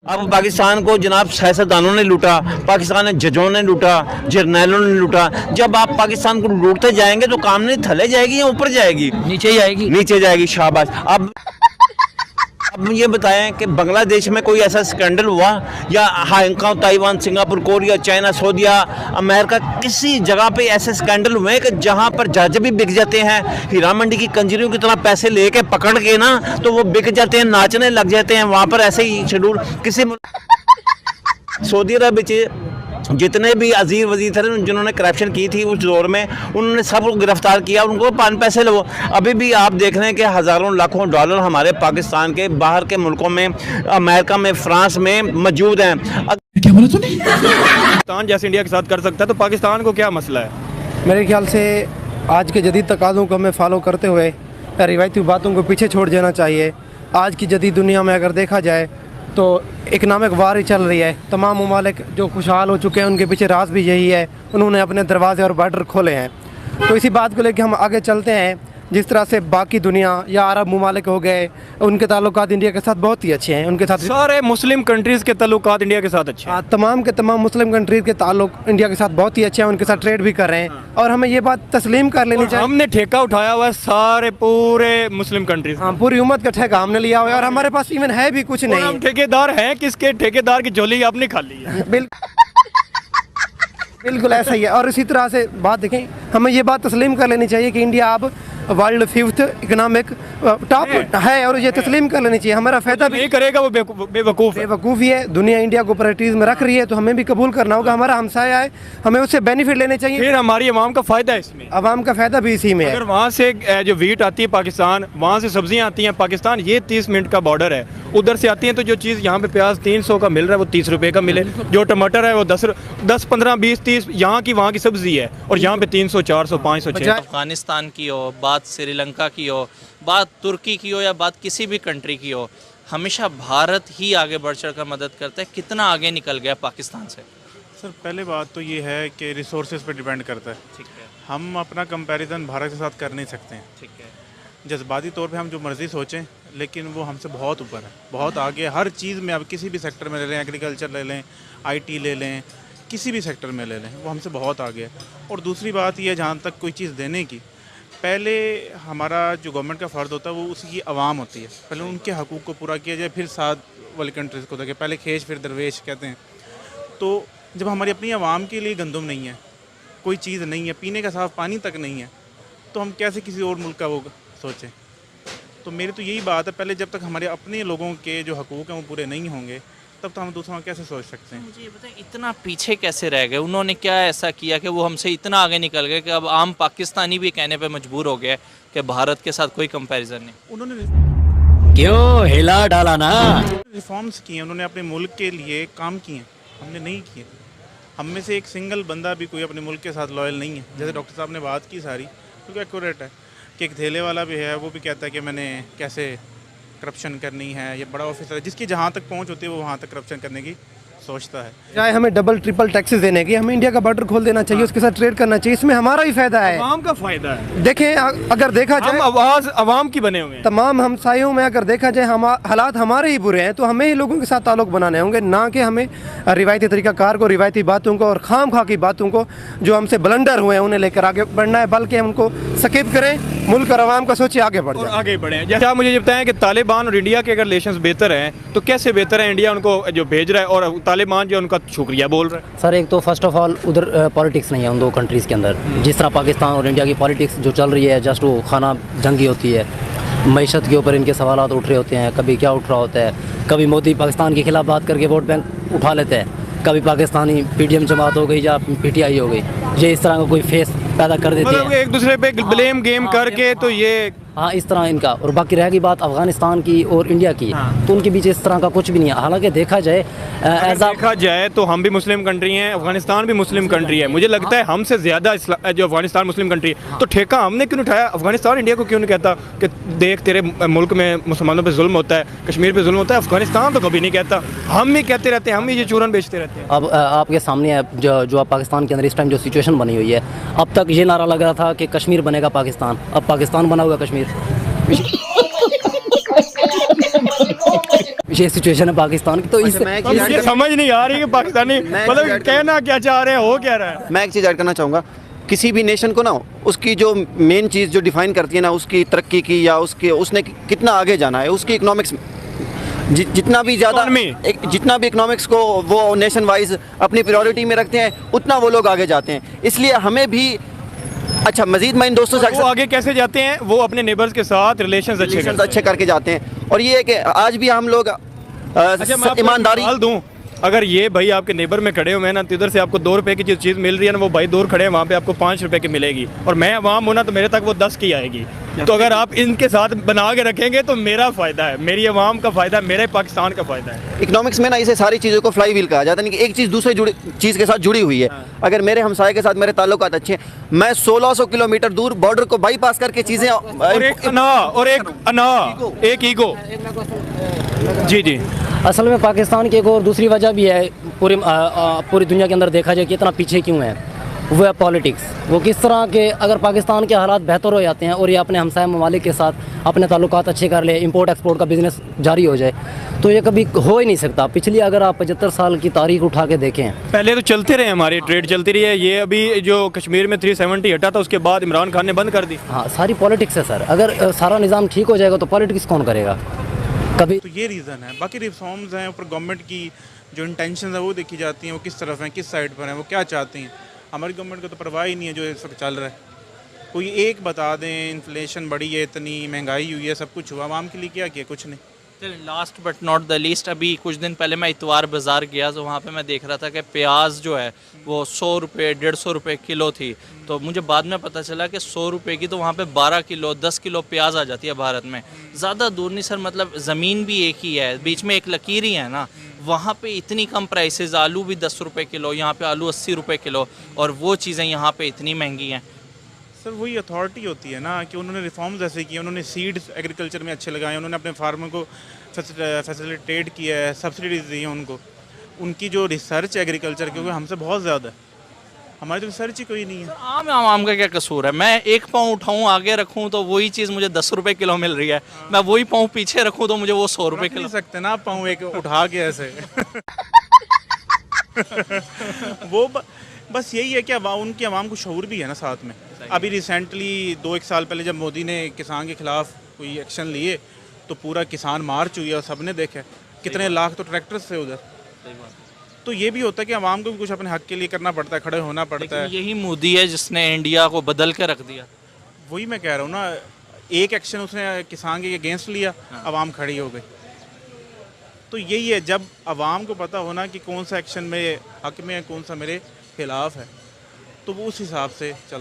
अब पाकिस्तान को जनाब सियासतदानों ने लूटा, पाकिस्तान ने जजों ने लूटा, जर्नैलों ने लूटा। जब आप पाकिस्तान को लूटते जाएंगे तो काम नहीं थले जाएगी या ऊपर जाएगी? नीचे ही आएगी। नीचे जाएगी। शाबाश। अब ये बताएं कि बांग्लादेश में कोई ऐसा स्कैंडल हुआ या Hong Kong, Taiwan, Singapore, Korea, China, Saudi America, किसी जगह पे ऐसे स्कैंडल हुए कि जहां पर जहाज भी बिक जाते हैं, हीरा मंडी की कंजरियों की तरह पैसे लेके पकड़ के ना तो वो बिक जाते हैं, नाचने लग जाते हैं वहां पर। ऐसे ही शेड्यूल किसी सऊदी अरब जितने भी अजीर वजीर थे जिन्होंने करप्शन की थी उस दौर में, उन्होंने सबको गिरफ्तार किया, उनको पान पैसे लो। अभी भी आप देख रहे हैं कि हज़ारों लाखों डॉलर हमारे पाकिस्तान के बाहर के मुल्कों में, अमेरिका में, फ्रांस में मौजूद हैं। क्या बोला तूने? पाकिस्तान जैसे इंडिया के साथ कर सकता है तो पाकिस्तान को क्या मसला है? मेरे ख्याल से आज के जदीद तकाज़ों को हमें फॉलो करते हुए रिवायती बातों को पीछे छोड़ देना चाहिए। आज की जदीद दुनिया में अगर देखा जाए तो इकनॉमिक वार ही चल रही है। तमाम ममालिक जो खुशहाल हो चुके हैं उनके पीछे राज भी यही है, उन्होंने अपने दरवाजे और बॉर्डर खोले हैं। तो इसी बात को लेकर हम आगे चलते हैं। जिस तरह से बाकी दुनिया या अरब ममालिक हो गए, उनके ताल्लुकात इंडिया के साथ बहुत ही अच्छे हैं। उनके साथ सारे मुस्लिम कंट्रीज़ के ताल्लुकात इंडिया के साथ अच्छे हैं। तमाम के तमाम मुस्लिम कंट्रीज़ के ताल्लुक इंडिया के साथ बहुत ही अच्छे हैं, उनके साथ ट्रेड भी कर रहे हैं। और हमें ये बात तस्लीम कर लेनी चाहिए, हमने ठेका उठाया हुआ है सारे पूरे मुस्लिम कंट्रीज। हाँ, पूरी उम्मत का ठेका हमने लिया हुआ है और हमारे पास इवन है भी कुछ नहीं। हम ठेकेदार हैं किसके? ठेकेदार की झोली आपने खाली है। बिल्कुल ऐसा ही है। और इसी तरह से बात देखें, हमें ये बात तस्लीम कर लेनी चाहिए कि इंडिया अब वर्ल्ड 5th इकोनॉमिक टॉप है और ये तस्लीम कर लेनी चाहिए। हमारा फायदा भी नहीं करेगा वो बेवकूफ़ी है। दुनिया इंडिया को प्रायोरिटीज में रख रही है तो हमें भी कबूल करना होगा। हमारा हमसाया है, हमें उससे बेनिफिट लेने चाहिए। फिर हमारी आवाम का फायदा है इसमें, आवाम का फायदा भी इसी में है। अगर वहाँ से जो वीट आती है पाकिस्तान, वहाँ से सब्जियाँ आती हैं पाकिस्तान, ये 30 मिनट का बॉर्डर है, उधर से आती हैं तो जो चीज़ यहाँ पे प्याज 300 का मिल रहा है वो 30 रुपये का मिले, जो टमाटर है वो 10, 15, 20, 30 यहाँ की वहाँ की सब्जी है और यहाँ पे 300, 400, 500, 600। अफगानिस्तान की हो बात, श्रीलंका की हो बात, तुर्की की हो या बात किसी भी कंट्री की हो, हमेशा भारत ही आगे बढ़ चढ़ कर मदद करता है। कितना आगे निकल गया पाकिस्तान से? सर पहले बात तो ये है कि रिसोर्सेज पे डिपेंड करता है। ठीक है, हम अपना कंपैरिजन भारत के साथ कर नहीं सकते हैं। ठीक है। जज्बाती तौर पे हम जो मर्ज़ी सोचें, लेकिन वो हमसे बहुत ऊपर है, बहुत आगे। हर चीज़ में, अब किसी भी सेक्टर में ले लें, एग्रीकल्चर ले लें, IT ले लें, किसी भी सेक्टर में ले लें, वो हमसे बहुत आगे है। और दूसरी बात ये है, जहाँ तक कोई चीज़ देने की, पहले हमारा जो गवर्नमेंट का फ़र्ज़ होता है वो उसी की आवाम होती है, पहले उनके हकूक़ को पूरा किया जाए, फिर साथ वाली कंट्रीज़ को देखें। पहले खेश फिर दरवेश कहते हैं। तो जब हमारी अपनी आवाम के लिए गंदम नहीं है, कोई चीज़ नहीं है, पीने का साफ़ पानी तक नहीं है, तो हम कैसे किसी और मुल्क का वो सोचें? तो मेरी तो यही बात है, पहले जब तक हमारे अपने लोगों के जो हकूक़ हैं वो पूरे नहीं होंगे तब तो हम दूसरों का कैसे सोच सकते हैं? मुझे ये बताएं, इतना पीछे कैसे रह गए? उन्होंने क्या ऐसा किया कि वो हमसे इतना आगे निकल गए कि अब आम पाकिस्तानी भी कहने पे मजबूर हो गया कि भारत के साथ कोई कंपैरिजन नहीं? उन्होंने क्यों हिला डाला ना? रिफॉर्म्स किए, उन्होंने अपने मुल्क के लिए काम किए, हमने नहीं किए। हम में से एक सिंगल बंदा भी कोई अपने मुल्क के साथ लॉयल नहीं है। जैसे डॉक्टर साहब ने बात की सारी, क्योंकि एक्यूरेट है कि एक ठेले वाला भी है, वो भी कहता है कि मैंने कैसे करप्शन करनी है। ये बड़ा ऑफिसर है, जिसकी जहाँ तक पहुँच होती है वो वहाँ तक करप्शन करने की सोचता है। चाहे हमें डबल ट्रिपल टैक्सेस देने की, हमें इंडिया का बॉर्डर खोल देना चाहिए, उसके साथ ट्रेड करना चाहिए, इसमें हमारा ही फायदा है, आवाम का फायदा है। देखें अगर देखा हम जाए आवाज़ आवाम की बने हुए हैं। तमाम हमसायों में अगर देखा जाए हालात हमारे ही बुरे हैं, तो हमें ही लोगों के साथ ताल्लुक बनाने होंगे, ना कि हमें रिवायती तरीक़ाकार को, रिवायती बातों को और खाम खा की बातों को जो हमसे ब्लंडर हुए हैं उन्हें लेकर आगे बढ़ना है, बल्कि हम उनको स्किप करें, मुल्क और आवाम का सोचे आगे बढ़ और जाए। आगे बढ़े। जैसे आप मुझे ये बताएं कि तालिबान और इंडिया के अगर रिलेशंस बेहतर हैं तो कैसे बेहतर है? इंडिया उनको जो भेज रहा है और तालिबान जो उनका शुक्रिया बोल रहा है। सर एक तो फर्स्ट ऑफ ऑल उधर पॉलिटिक्स नहीं है उन दो कंट्रीज़ के अंदर। जिस तरह पाकिस्तान और इंडिया की पॉलिटिक्स जो चल रही है, जस्ट वो खाना जंगी होती है, मईशत के ऊपर इनके सवालात उठ रहे होते हैं, कभी क्या उठ रहा होता है, कभी मोदी पाकिस्तान के खिलाफ बात करके वोट बैंक उठा लेते हैं, कभी पाकिस्तानी PTM जमात हो गई या PTI हो गई, ये इस तरह का कोई फेस पैदा कर देते हैं, एक दूसरे पे ब्लेम गेम करके। तो ये हाँ इस तरह इनका। और बाकी रहेगी बात अफगानिस्तान की और इंडिया की, तो उनके बीच इस तरह का कुछ भी नहीं है। हालांकि देखा जाए देखा जाए तो हम भी मुस्लिम कंट्री हैं, अफगानिस्तान भी मुस्लिम कंट्री है। मुझे लगता है हमसे ज़्यादा जो अफगानिस्तान मुस्लिम कंट्री है, तो ठेका हमने क्यों उठाया? अफगानिस्तान इंडिया को क्यों नहीं कहता कि देख तेरे मुल्क में मुसलमानों पर जुल्म होता है, कश्मीर पर जुल्म होता है? अफगानिस्तान तो कभी नहीं कहता, हम ही कहते रहते हैं, हम ही ये चूरन बेचते रहते हैं। अब आपके सामने है जो आप पाकिस्तान के अंदर इस टाइम जो सिचुएशन बनी हुई है, अब तक ये नारा लग रहा था कि कश्मीर बनेगा पाकिस्तान, अब पाकिस्तान बना हुआ कश्मीर। ये सिचुएशन है पाकिस्तान की, तो इस ये समझ नहीं आ रही कि पाकिस्तानी मतलब कहना क्या चाह रहे हैं, हो क्या रहा है। मैं एक चीज़ ऐड करना चाहूँगा, किसी भी नेशन को ना उसकी जो मेन चीज़ जो डिफाइन करती है ना, उसकी तरक्की की या उसने कितना आगे जाना है, उसकी इकोनॉमिक्स जितना भी ज़्यादा जितना भी इकोनॉमिक्स को वो नेशन वाइज अपनी प्रायोरिटी में रखते हैं, उतना वो लोग आगे जाते हैं। इसलिए हमें भी अच्छा मजीद मैं इन दोस्तों से वो आगे कैसे जाते हैं, वो अपने नेबर्स के साथ रिलेशंस अच्छे करके जाते हैं। और ये है कि आज भी हम लोग अच्छा, मैं ईमानदारी दूं, अगर ये भाई आपके नेबर में खड़े हुए हैं ना, तो इधर से आपको 2 रुपए की जो चीज़ मिल रही है ना, वो भाई दूर खड़े हैं वहाँ पे आपको 5 रुपए की मिलेगी, और मैं अवाम हूँ ना, तो मेरे तक वो 10 की आएगी। तो अगर आप इनके साथ बना के रखेंगे तो मेरा फ़ायदा है, मेरी अवाम का फ़ायदा है, मेरे पाकिस्तान का फ़ायदा है। इकोनॉमिक्स में ना इसे सारी चीज़ों को फ्लाई व्हील कहा जाता है, कि एक चीज़ दूसरे चीज़ के साथ जुड़ी हुई है। अगर मेरे हमसाये के साथ मेरे ताल्लुकात अच्छे हैं, मैं 1600 किलोमीटर दूर बॉर्डर को बाईपास करके चीज़ें और एक ईगो। जी असल में पाकिस्तान की एक और दूसरी वजह भी है, पूरी दुनिया के अंदर देखा जाए कि इतना पीछे क्यों है, वो है पॉलिटिक्स। वो किस तरह के, अगर पाकिस्तान के हालात बेहतर हो जाते हैं और ये अपने हमसाया ममालिक के साथ अपने ताल्लुकात अच्छे कर ले, इंपोर्ट एक्सपोर्ट का बिज़नेस जारी हो जाए, तो ये कभी हो ही नहीं सकता। पिछली अगर आप 75 साल की तारीख उठा के देखें, पहले तो चलते रहे, हमारी ट्रेड चलती रही है। ये अभी जो कश्मीर में 370 हटा था, उसके बाद इमरान खान ने बंद कर दी। हाँ, सारी पॉलिटिक्स है सर। अगर सारा निज़ाम ठीक हो जाएगा तो पॉलिटिक्स कौन करेगा कभी। तो ये रीज़न है। बाकी रिफॉर्म्स हैं, ऊपर गवर्नमेंट की जो इंटेंशन है वो देखी जाती हैं, वो किस तरफ हैं, किस साइड पर हैं, वो क्या चाहती हैं। हमारी गवर्नमेंट को तो परवाह ही नहीं है जो इस वक्त चल रहा है। कोई एक बता दें इन्फ्लेशन बढ़ी है, इतनी महंगाई हुई है, सब कुछ हुआ, आवाम के लिए क्या किया, कुछ नहीं। Last but not the least, अभी कुछ दिन पहले मैं इतवार बाज़ार गया, तो वहाँ पे मैं देख रहा था कि प्याज जो है वो 100 रुपये 150 रुपये किलो थी। तो मुझे बाद में पता चला कि 100 रुपये की तो वहाँ पे 12 किलो 10 किलो प्याज आ जाती है भारत में। ज़्यादा दूर नहीं सर, मतलब ज़मीन भी एक ही है, बीच में एक लकीर ही है ना। वहाँ पे इतनी कम प्राइसेस, आलू भी 10 रुपये किलो, यहाँ पे आलू 80 रुपये किलो, और वो चीज़ें यहाँ पे इतनी महंगी हैं। सर वही अथॉरिटी होती है ना कि उन्होंने रिफॉर्म्स ऐसे किए, उन्होंने सीड्स एग्रीकल्चर में अच्छे लगाए, उन्होंने अपने फार्मर को फैसिलिटेट किया है, सब्सिडीज दी हैं उनको। उनकी जो रिसर्च एग्रीकल्चर की हमसे बहुत ज़्यादा है, हमारी तो रिसर्च ही कोई नहीं है। आम का क्या कसूर है? मैं एक पाँव उठाऊँ आगे रखूँ तो वही चीज़ मुझे 10 रुपये किलो मिल रही है, मैं वही पाँव पीछे रखूँ तो मुझे वो 100 रुपये किलो। सकते ना आप पाँव एक उठा के ऐसे वो बस यही है कि उनकी आवाम को शऊर भी है ना साथ में। अभी रिसेंटली 2-1 साल पहले जब मोदी ने किसान के खिलाफ कोई एक्शन लिए, तो पूरा किसान मार्च हुई और सबने देखा कितने लाख तो ट्रैक्टर्स थे उधर। तो ये भी होता है कि आवाम को भी कुछ अपने हक के लिए करना पड़ता है, खड़े होना पड़ता है। यही मोदी है जिसने इंडिया को बदल के रख दिया। वही मैं कह रहा हूँ ना, एक एक्शन उसने किसान के अगेंस्ट लिया, आवाम खड़ी हो गई। तो यही है, जब आवाम को पता होना कि कौन सा एक्शन मेरे हक में है, कौन सा मेरे खिलाफ है, तो वो उस हिसाब से चल